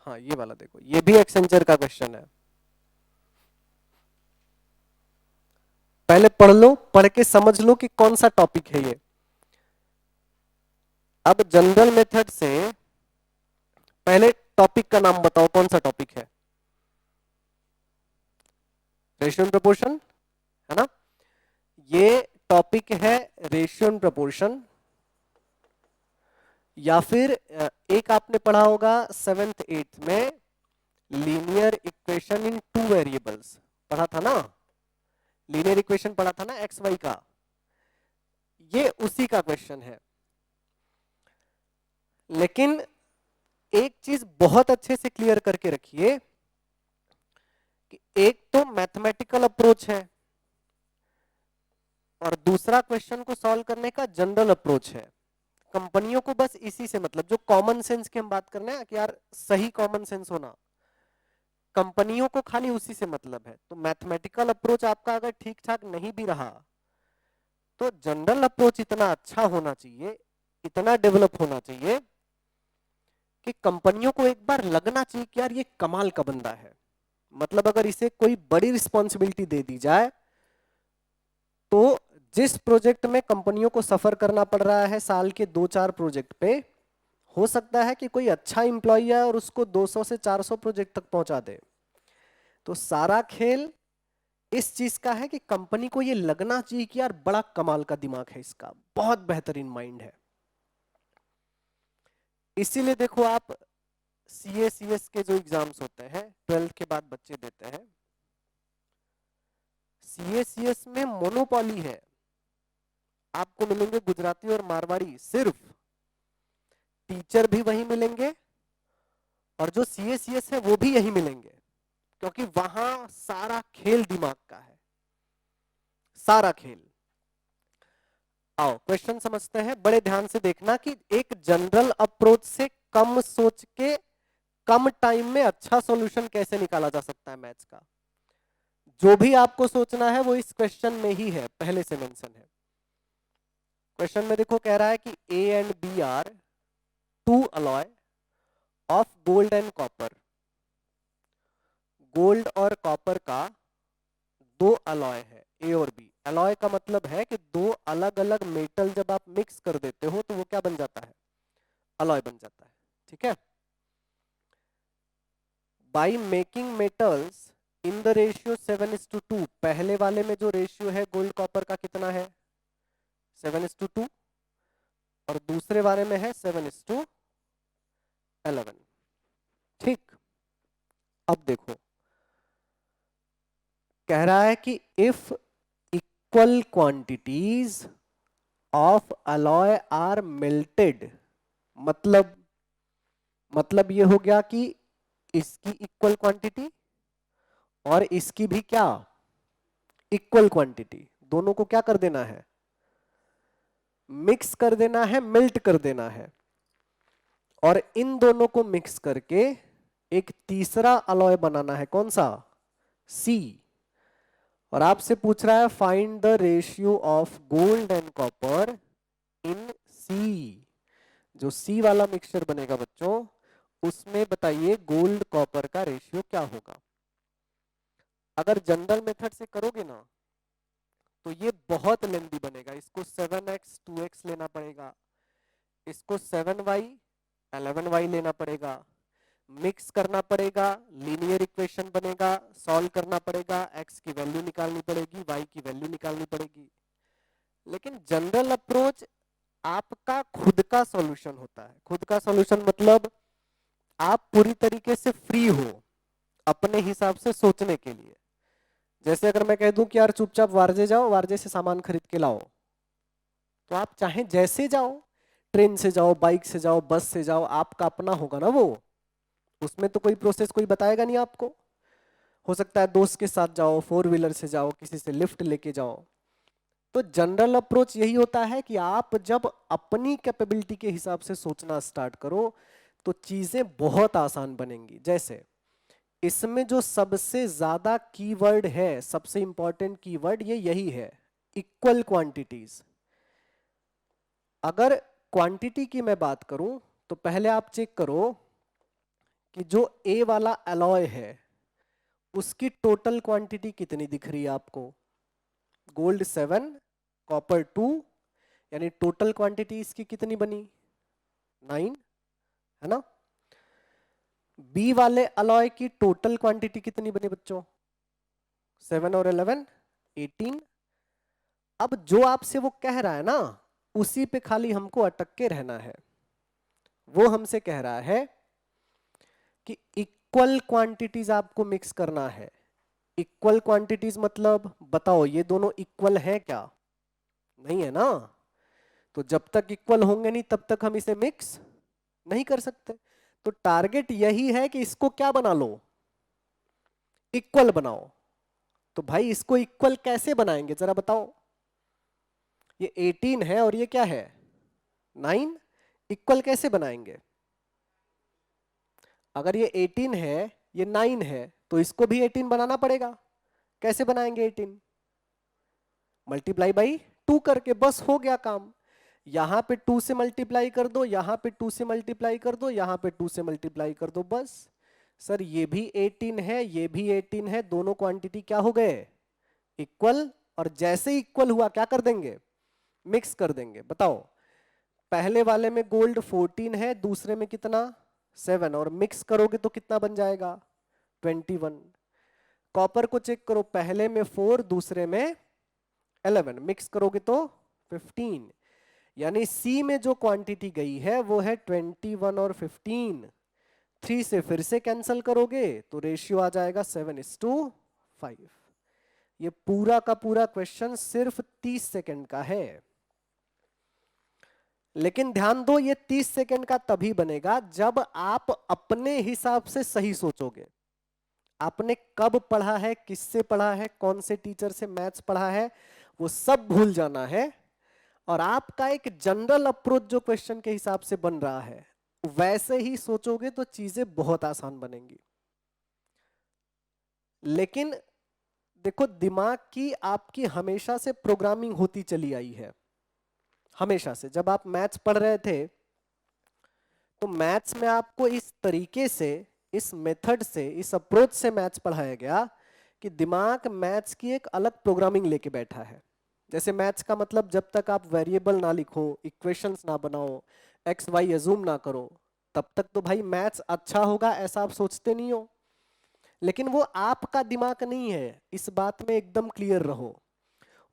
हाँ ये वाला देखो, ये भी एक्सेंचर का क्वेश्चन है। पहले पढ़ लो, पढ़ के समझ लो कि कौन सा टॉपिक है ये। अब जनरल मेथड से पहले टॉपिक का नाम बताओ, कौन सा टॉपिक है? रेशियो एंड प्रोपोर्शन, है ना? ये टॉपिक है रेशियो एंड प्रोपोर्शन। या फिर एक आपने पढ़ा होगा 7th 8th में, linear equation in two variables, पढ़ा था ना? लीनियर इक्वेशन पढ़ा था ना एक्स वाई का, ये उसी का क्वेश्चन है। लेकिन एक चीज बहुत अच्छे से क्लियर करके रखिए कि एक तो मैथमेटिकल अप्रोच है और दूसरा क्वेश्चन को सॉल्व करने का जनरल अप्रोच है। कंपनियों को बस इसी से मतलब, जो कॉमन सेंस की हम बात कर रहे हैं कि यार सही कॉमन सेंस होना, कंपनियों को खाली उसी से मतलब है। तो मैथमेटिकल अप्रोच आपका अगर ठीक ठाक नहीं भी रहा तो जनरल अप्रोच इतना अच्छा होना चाहिए, इतना डेवलप होना चाहिए कि कंपनियों को एक बार लगना चाहिए कि यार ये कमाल का बंदा है। मतलब अगर इसे कोई बड़ी रिस्पॉन्सिबिलिटी दे दी जाए तो जिस प्रोजेक्ट में कंपनियों को सफर करना पड़ रहा है साल के 2-4 प्रोजेक्ट पे, हो सकता है कि कोई अच्छा इंप्लॉय है और उसको 200 से 400 प्रोजेक्ट तक पहुंचा दे। तो सारा खेल इस चीज का है कि कंपनी को ये लगना चाहिए कि यार बड़ा कमाल का दिमाग है इसका, बहुत बेहतरीन माइंड है। इसीलिए देखो आप सीए सीएस के जो एग्जाम्स होते हैं 12th के बाद बच्चे देते हैं, सीए सीएस में मोनोपॉली है। आपको मिलेंगे गुजराती और मारवाड़ी सिर्फ, टीचर भी वही मिलेंगे और जो सीए सीएस है वो भी यही मिलेंगे, क्योंकि वहां सारा खेल दिमाग का है, सारा खेल। आओ क्वेश्चन समझते हैं, बड़े ध्यान से देखना कि एक जनरल अप्रोच से कम सोच के कम टाइम में अच्छा सॉल्यूशन कैसे निकाला जा सकता है मैथ्स का। जो भी आपको सोचना है वो इस क्वेश्चन में ही है, पहले से मेंशन है। क्वेश्चन में देखो कह रहा है कि A and B are two alloy of gold and copper. Gold और कॉपर का दो अलॉय है, ए और बी। अलॉय का मतलब है कि दो अलग अलग मेटल जब आप मिक्स कर देते हो तो वो क्या बन जाता है? अलॉय बन जाता है। ठीक है। By making metals in the ratio 7:2, पहले वाले में जो रेशियो है गोल्ड कॉपर का कितना है? 7:2, और दूसरे वाले में है 7:11। ठीक। अब देखो कह रहा है कि if equal quantities of alloy are melted, मतलब ये हो गया कि इसकी इक्वल क्वांटिटी और इसकी भी क्या इक्वल क्वांटिटी, दोनों को क्या कर देना है? मिक्स कर देना है, मेल्ट कर देना है। और इन दोनों को मिक्स करके एक तीसरा अलॉय बनाना है, कौन सा? सी। और आपसे पूछ रहा है find the ratio of gold and copper in C. जो सी वाला मिक्सचर बनेगा बच्चों, उसमें बताइए गोल्ड कॉपर का रेशियो क्या होगा। अगर जनरल मेथड से करोगे ना तो ये बहुत लेंदी बनेगा। इसको 7x 2x लेना पड़ेगा, इसको 7y 11y लेना पड़ेगा, मिक्स करना पड़ेगा, लीनियर इक्वेशन बनेगा, सॉल्व करना पड़ेगा, x की वैल्यू निकालनी पड़ेगी, y की वैल्यू निकालनी पड़ेगी। लेकिन जनरल अप्रोच आपका खुद का सॉल्यूशन होता है। खुद का सॉल्यूशन मतलब आप पूरी तरीके से फ्री हो अपने हिसाब से सोचने के लिए। जैसे अगर मैं कह दूं कि यार चुपचाप वारजे जाओ, वारजे से सामान खरीद के लाओ, तो आप चाहे जैसे जाओ, ट्रेन से जाओ, बाइक से जाओ, बस से जाओ, आपका अपना होगा ना वो। उसमें तो कोई प्रोसेस कोई बताएगा नहीं आपको। हो सकता है दोस्त के साथ जाओ, 4 व्हीलर से जाओ, किसी से लिफ्ट लेके जाओ। तो जनरल अप्रोच यही होता है कि आप जब अपनी कैपेबिलिटी के हिसाब से सोचना स्टार्ट करो तो चीजें बहुत आसान बनेंगी। जैसे इसमें जो सबसे ज्यादा कीवर्ड है, सबसे इंपॉर्टेंट कीवर्ड ये यही है, इक्वल क्वांटिटीज। अगर क्वांटिटी की मैं बात करूं तो पहले आप चेक करो कि जो ए वाला अलॉय है उसकी टोटल क्वांटिटी कितनी दिख रही है आपको? गोल्ड 7, कॉपर 2, यानी टोटल क्वांटिटी इसकी कितनी बनी? 9, है ना? बी वाले अलॉय की टोटल क्वांटिटी कितनी बनी बच्चों? 7 और 11, 18। अब जो आपसे वो कह रहा है ना, उसी पे खाली हमको अटक के रहना है। वो हमसे कह रहा है कि इक्वल क्वांटिटीज आपको मिक्स करना है। इक्वल क्वांटिटीज मतलब बताओ, ये दोनों इक्वल है क्या? नहीं है ना। तो जब तक इक्वल होंगे नहीं तब तक हम इसे मिक्स नहीं कर सकते। तो टारगेट यही है कि इसको क्या बना लो, इक्वल बनाओ। तो भाई इसको इक्वल कैसे बनाएंगे जरा बताओ। ये 18 है और ये क्या है? 9। इक्वल कैसे बनाएंगे? अगर ये 18 है, ये 9 है, तो इसको भी 18 बनाना पड़ेगा। कैसे बनाएंगे 18? मल्टीप्लाई बाई 2 करके, बस हो गया काम। यहां पे 2 से मल्टीप्लाई कर दो, यहां पे 2 से मल्टीप्लाई कर दो, यहां पे 2 से मल्टीप्लाई कर दो, बस। सर ये भी 18 है, ये भी 18 है, दोनों क्वांटिटी क्या हो गए? इक्वल। और जैसे इक्वल हुआ क्या कर देंगे? मिक्स कर देंगे। बताओ, पहले वाले में गोल्ड 14 है, दूसरे में कितना? 7, और मिक्स करोगे तो कितना बन जाएगा? 21। कॉपर को चेक करो, पहले में 4, दूसरे में 11, मिक्स करोगे तो 15। यानी सी में जो क्वांटिटी गई है वो है 21 और 15। 3 से फिर से कैंसिल करोगे तो रेशियो आ जाएगा 7:5। ये पूरा का पूरा क्वेश्चन सिर्फ 30 सेकंड का है। लेकिन ध्यान दो, ये 30 सेकंड का तभी बनेगा जब आप अपने हिसाब से सही सोचोगे। आपने कब पढ़ा है, किससे पढ़ा है, कौन से टीचर से मैथ्स पढ़ा है, वो सब भूल जाना है। और आपका एक जनरल अप्रोच जो क्वेश्चन के हिसाब से बन रहा है वैसे ही सोचोगे तो चीजें बहुत आसान बनेंगी। लेकिन देखो, दिमाग की आपकी हमेशा से प्रोग्रामिंग होती चली आई है। हमेशा से जब आप मैथ्स पढ़ रहे थे तो मैथ्स में आपको इस तरीके से, इस मेथड से, इस अप्रोच से मैथ्स पढ़ाया गया कि दिमाग मैथ्स की एक अलग प्रोग्रामिंग लेके बैठा है। जैसे मैथ्स का मतलब जब तक आप वेरिएबल ना लिखो, इक्वेशंस ना बनाओ, एक्स वाई अजूम ना करो, तब तक तो भाई मैथ्स अच्छा होगा ऐसा आप सोचते नहीं हो। लेकिन वो आपका दिमाग नहीं है, इस बात में एकदम क्लियर रहो।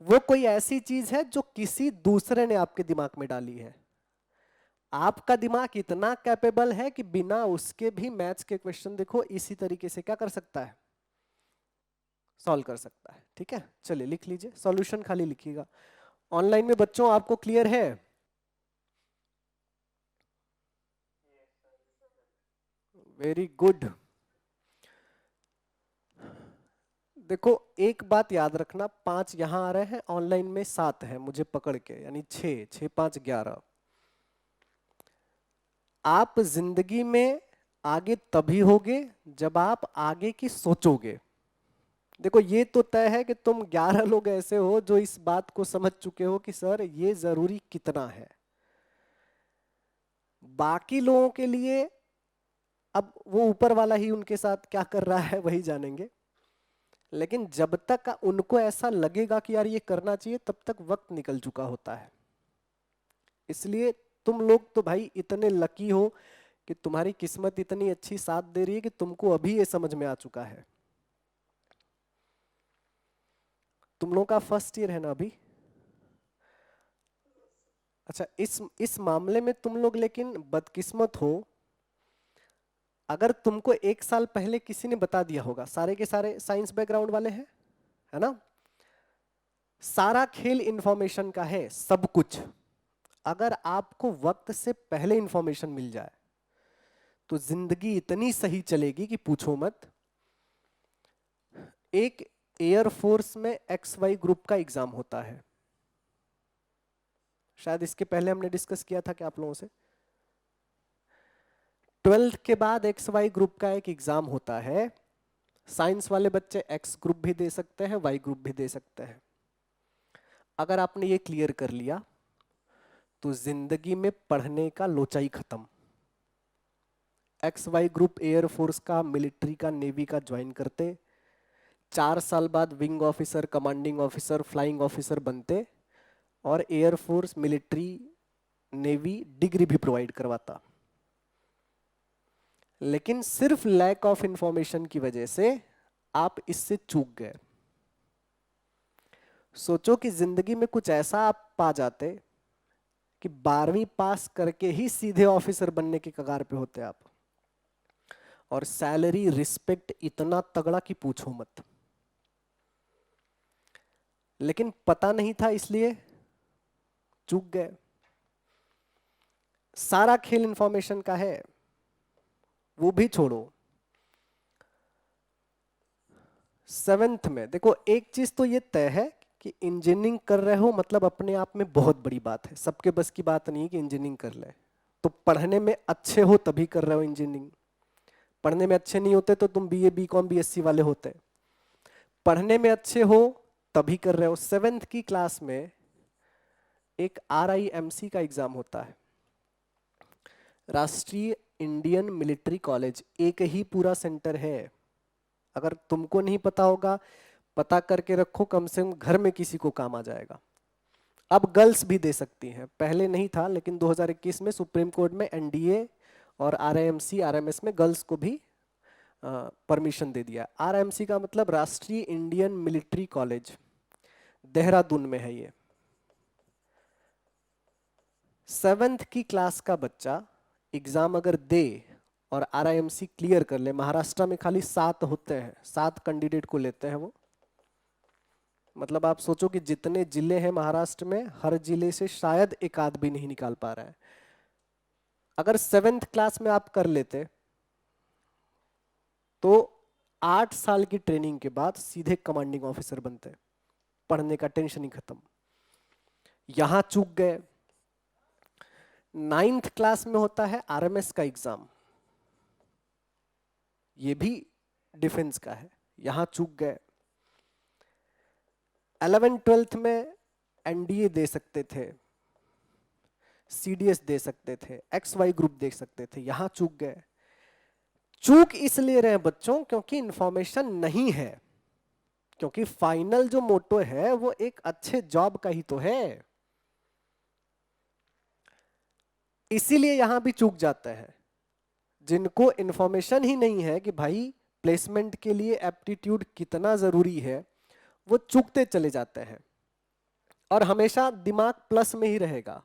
वो कोई ऐसी चीज है जो किसी दूसरे ने आपके दिमाग में डाली है। आपका दिमाग इतना कैपेबल है कि बिना उसके भी मैथ्स के क्वेश्चन देखो इसी तरीके से क्या कर सकता है, सॉल्व कर सकता है। ठीक है, चलिए लिख लीजिए, सॉल्यूशन खाली लिखिएगा। ऑनलाइन में बच्चों आपको क्लियर है? Very good. देखो एक बात याद रखना, 5 यहां आ रहे हैं, ऑनलाइन में 7 है मुझे पकड़ के, यानी 6, 6 5 11। आप जिंदगी में आगे तभी होगे जब आप आगे की सोचोगे। देखो ये तो तय है कि तुम 11 लोग ऐसे हो जो इस बात को समझ चुके हो कि सर ये जरूरी कितना है। बाकी लोगों के लिए अब वो ऊपर वाला ही उनके साथ क्या कर रहा है वही जानेंगे। लेकिन जब तक उनको ऐसा लगेगा कि यार ये करना चाहिए, तब तक वक्त निकल चुका होता है। इसलिए तुम लोग तो भाई इतने लकी हो कि तुम्हारी किस्मत इतनी अच्छी साथ दे रही है कि तुमको अभी ये समझ में आ चुका है। तुम लोगों का फर्स्ट ईयर है ना अभी? अच्छा, इस मामले में तुम लोग लेकिन बदकिस्मत हो। अगर तुमको 1 साल पहले किसी ने बता दिया होगा, सारे के सारे साइंस बैकग्राउंड वाले हैं, है ना, सारा खेल इंफॉर्मेशन का है सब कुछ। अगर आपको वक्त से पहले इंफॉर्मेशन मिल जाए तो जिंदगी इतनी सही चलेगी कि पूछो मत। एक एयरफोर्स में XY ग्रुप का एग्जाम होता है, शायद इसके पहले हमने डिस्कस किया था कि आप लोगों से। 12th के बाद XY ग्रुप का एक एग्जाम होता है। साइंस वाले बच्चे X ग्रुप भी दे सकते हैं, Y ग्रुप भी दे सकते हैं। अगर आपने ये क्लियर कर लिया तो जिंदगी में पढ़ने का लोचा ही खत्म। XY ग्रुप एयरफोर्स का, मिलिट्री का, नेवी का ज्वाइन करते, 4 साल बाद wing officer, commanding officer, flying officer बनते और एयरफोर्स, मिलिट्री, नेवी डिग्री भी प्रोवाइड करवाता। लेकिन सिर्फ लैक ऑफ इंफॉर्मेशन की वजह से आप इससे चूक गए। सोचो कि जिंदगी में कुछ ऐसा आप पा जाते कि 12वीं पास करके ही सीधे ऑफिसर बनने के कगार पे होते आप, और सैलरी, रिस्पेक्ट इतना तगड़ा कि पूछो मत। लेकिन पता नहीं था इसलिए चूक गए। सारा खेल इंफॉर्मेशन का है, वो भी छोड़ो। 7th में देखो, एक चीज तो ये तय है कि इंजीनियरिंग कर रहे हो मतलब अपने आप में बहुत बड़ी बात है। सबके बस की बात नहीं है कि इंजीनियरिंग कर ले। तो पढ़ने में अच्छे हो तभी कर रहे हो इंजीनियरिंग। पढ़ने में अच्छे नहीं होते तो तुम बीए, बीकॉम, बीएससी वाले होते। पढ़ने में अच्छे हो तभी कर रहे हो। 7th की क्लास में एक RIMC का एग्जाम होता है, राष्ट्रीय इंडियन मिलिट्री कॉलेज। एक ही पूरा सेंटर है। अगर तुमको नहीं पता होगा, पता करके रखो, कम से कम घर में किसी को काम आ जाएगा। अब गर्ल्स भी दे सकती हैं, पहले नहीं था, लेकिन 2021 में सुप्रीम कोर्ट में NDA और RIMC, RMS में गर्ल्स को भी परमिशन दे दिया। RIMC का मतलब राष्ट्रीय इंडियन मिलिट्री कॉलेज, देहरादून में है ये। 7th की क्लास का बच्चा एग्जाम अगर दे और RIMC क्लियर कर ले, महाराष्ट्र में खाली 7 होते हैं, 7 कैंडिडेट को लेते हैं वो। मतलब आप सोचो कि जितने जिले हैं महाराष्ट्र में, हर जिले से शायद एक आध भी नहीं निकाल पा रहा है। अगर 7th क्लास में आप कर लेते तो 8 साल की ट्रेनिंग के बाद सीधे कमांडिंग ऑफिसर बनते, पढ़ने का टेंशन ही खत्म। यहां चूक गए। 9th क्लास में होता है RMS का एग्जाम, ये भी डिफेंस का है, यहां चूक गए। 11th 12th में NDA दे सकते थे, CDS दे सकते थे, XY ग्रुप दे सकते थे, यहां चूक गए। चूक इसलिए रहे बच्चों क्योंकि इंफॉर्मेशन नहीं है, क्योंकि फाइनल जो मोटो है वो एक अच्छे जॉब का ही तो है। इसीलिए यहां भी चूक जाते हैं। जिनको इंफॉर्मेशन ही नहीं है कि भाई प्लेसमेंट के लिए एप्टीट्यूड कितना जरूरी है, वो चूकते चले जाते हैं। और हमेशा दिमाग प्लस में ही रहेगा,